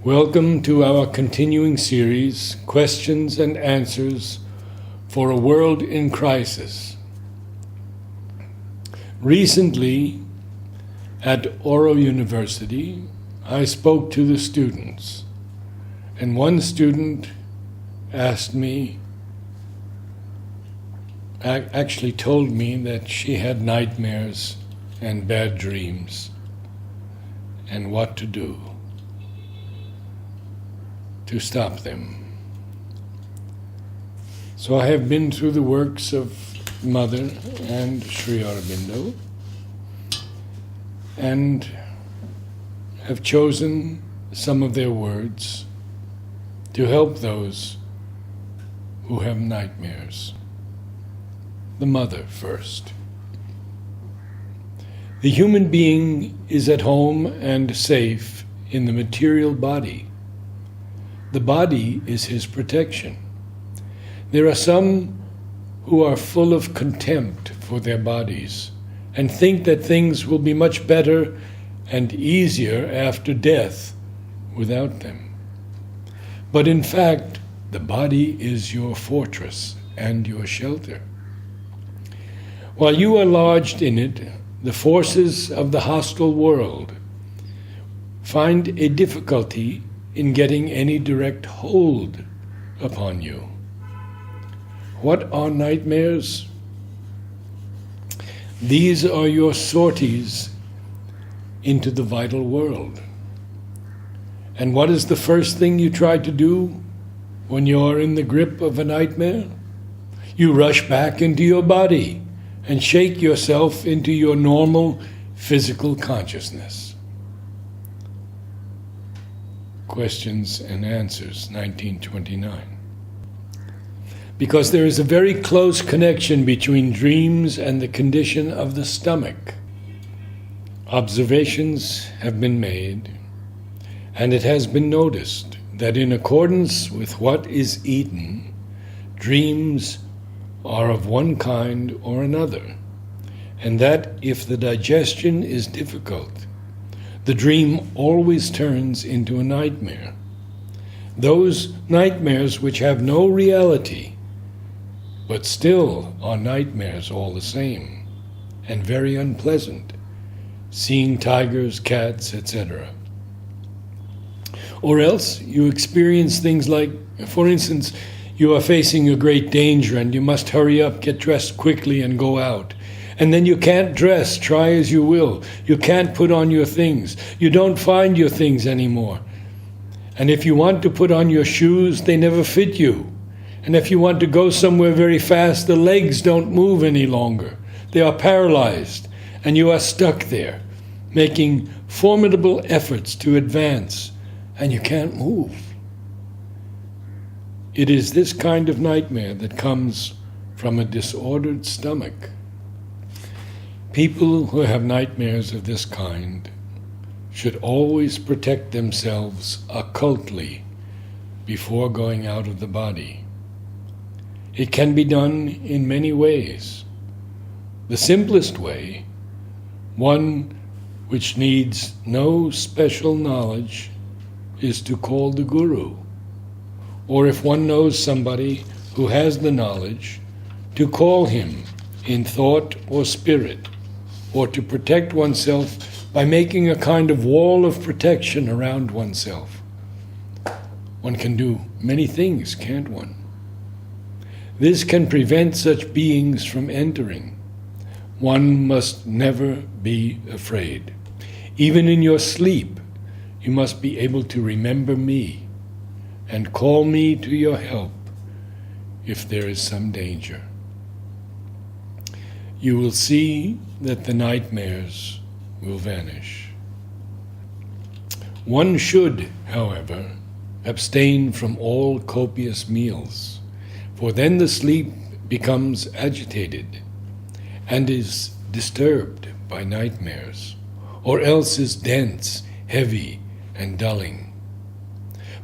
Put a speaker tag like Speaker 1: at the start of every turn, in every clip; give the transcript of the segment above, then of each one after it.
Speaker 1: Welcome to our continuing series, Questions and Answers for a World in Crisis. Recently, at Aurobindo University, I spoke to the students, and one student asked me, actually told me that she had nightmares and bad dreams, and what to do to stop them. So I have been through the works of Mother and Sri Aurobindo and have chosen some of their words to help those who have nightmares. The Mother first. The human being is at home and safe in the material body. The body is his protection. There are some who are full of contempt for their bodies and think that things will be much better and easier after death without them. But in fact, the body is your fortress and your shelter. While you are lodged in it, the forces of the hostile world find a difficulty in getting any direct hold upon you. What are nightmares? These are your sorties into the vital world. And what is the first thing you try to do when you are in the grip of a nightmare? You rush back into your body and shake yourself into your normal physical consciousness. Questions and Answers, 1929. Because there is a very close connection between dreams and the condition of the stomach. Observations have been made, and it has been noticed that in accordance with what is eaten, dreams are of one kind or another, and that if the digestion is difficult, the dream always turns into a nightmare. Those nightmares which have no reality, but still are nightmares all the same, and very unpleasant, seeing tigers, cats, etc. Or else you experience things like, for instance, you are facing a great danger and you must hurry up, get dressed quickly and go out. And then you can't dress, try as you will. You can't put on your things. You don't find your things anymore. And if you want to put on your shoes, they never fit you. And if you want to go somewhere very fast, the legs don't move any longer. They are paralyzed, and you are stuck there, making formidable efforts to advance, and you can't move. It is this kind of nightmare that comes from a disordered stomach. People who have nightmares of this kind should always protect themselves occultly before going out of the body. It can be done in many ways. The simplest way, one which needs no special knowledge, is to call the Guru. Or if one knows somebody who has the knowledge, to call him in thought or spirit, or to protect oneself by making a kind of wall of protection around oneself. One can do many things, can't one? This can prevent such beings from entering. One must never be afraid. Even in your sleep, you must be able to remember me and call me to your help if there is some danger. You will see that the nightmares will vanish. One should, however, abstain from all copious meals, for then the sleep becomes agitated and is disturbed by nightmares, or else is dense, heavy, and dulling.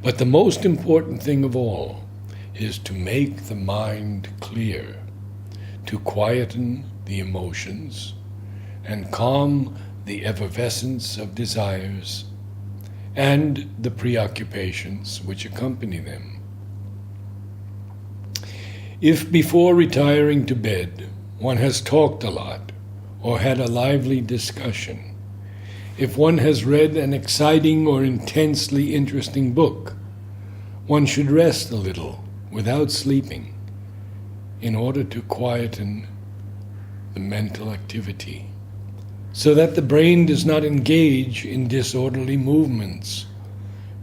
Speaker 1: But the most important thing of all is to make the mind clear, to quieten the emotions, and calm the effervescence of desires, and the preoccupations which accompany them. If before retiring to bed one has talked a lot or had a lively discussion, if one has read an exciting or intensely interesting book, one should rest a little without sleeping in order to quieten the mental activity, so that the brain does not engage in disorderly movements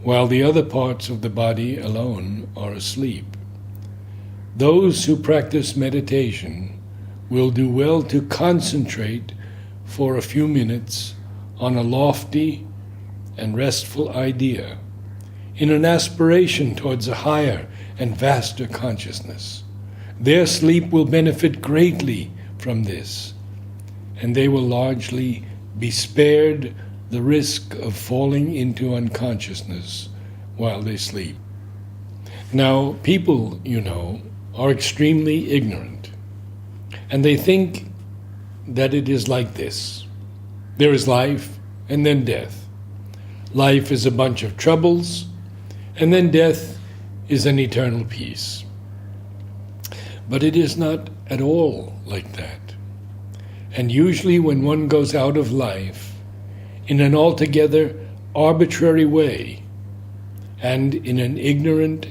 Speaker 1: while the other parts of the body alone are asleep. Those who practice meditation will do well to concentrate for a few minutes on a lofty and restful idea in an aspiration towards a higher and vaster consciousness. Their sleep will benefit greatly from this, and they will largely be spared the risk of falling into unconsciousness while they sleep. Now, people, are extremely ignorant, and they think that it is like this. There is life and then death. Life is a bunch of troubles, and then death is an eternal peace. But it is not at all like that. And usually when one goes out of life in an altogether arbitrary way and in an ignorant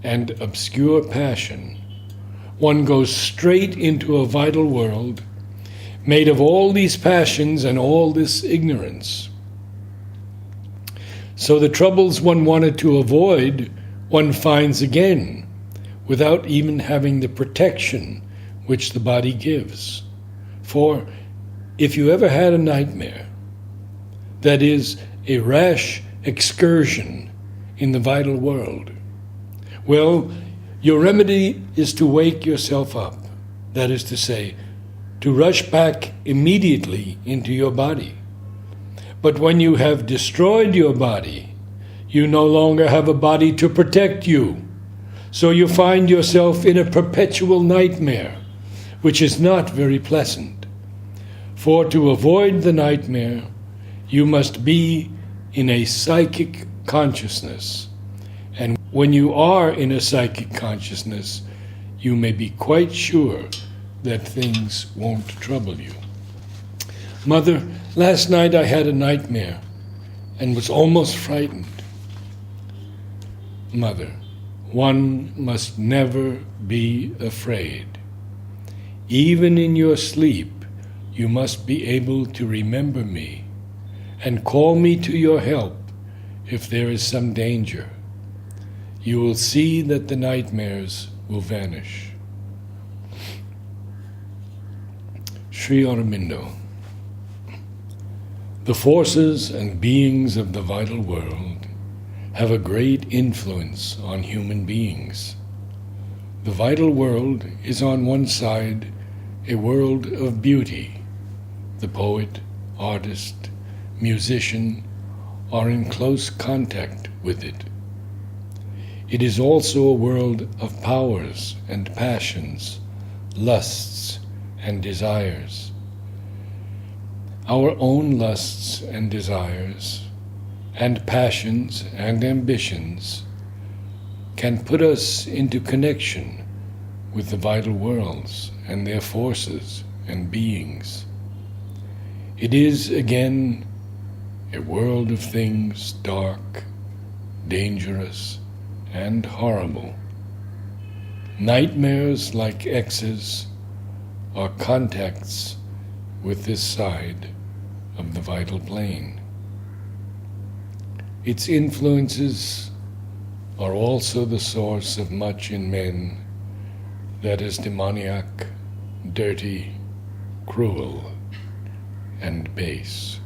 Speaker 1: and obscure passion, one goes straight into a vital world made of all these passions and all this ignorance. So the troubles one wanted to avoid, one finds again, without even having the protection which the body gives. For if you ever had a nightmare, that is, a rash excursion in the vital world, well, your remedy is to wake yourself up, that is to say, to rush back immediately into your body. But when you have destroyed your body, you no longer have a body to protect you. So you find yourself in a perpetual nightmare, which is not very pleasant. For to avoid the nightmare, you must be in a psychic consciousness. And when you are in a psychic consciousness, you may be quite sure that things won't trouble you. Mother, last night I had a nightmare and was almost frightened. Mother, one must never be afraid. Even in your sleep, you must be able to remember me and call me to your help if there is some danger. You will see that the nightmares will vanish. Sri Aurobindo. The forces and beings of the vital world have a great influence on human beings. The vital world is on one side a world of beauty. The poet, artist, musician are in close contact with it. It is also a world of powers and passions, lusts and desires. Our own lusts and desires, and passions and ambitions can put us into connection with the vital worlds and their forces and beings. It is, again, a world of things dark, dangerous, and horrible. Nightmares like X's are contacts with this side of the vital plane. Its influences are also the source of much in men that is demoniac, dirty, cruel, and base.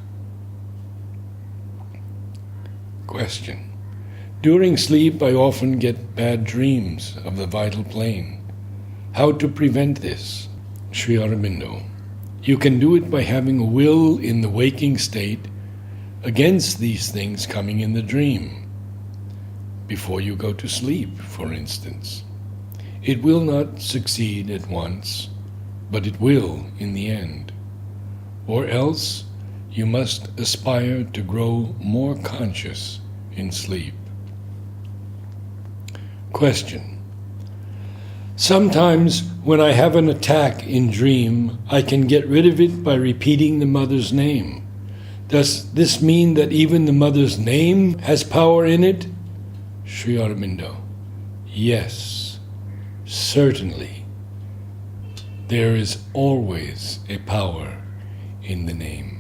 Speaker 1: Question. During sleep, I often get bad dreams of the vital plane. How to prevent this? Sri Aurobindo. You can do it by having a will in the waking state against these things coming in the dream. Before you go to sleep, for instance. It will not succeed at once, but it will in the end. Or else you must aspire to grow more conscious in sleep. Question. Sometimes when I have an attack in dream, I can get rid of it by repeating the mother's name. Does this mean that even the mother's name has power in it? Sri Aurobindo. Yes, certainly. There is always a power in the name.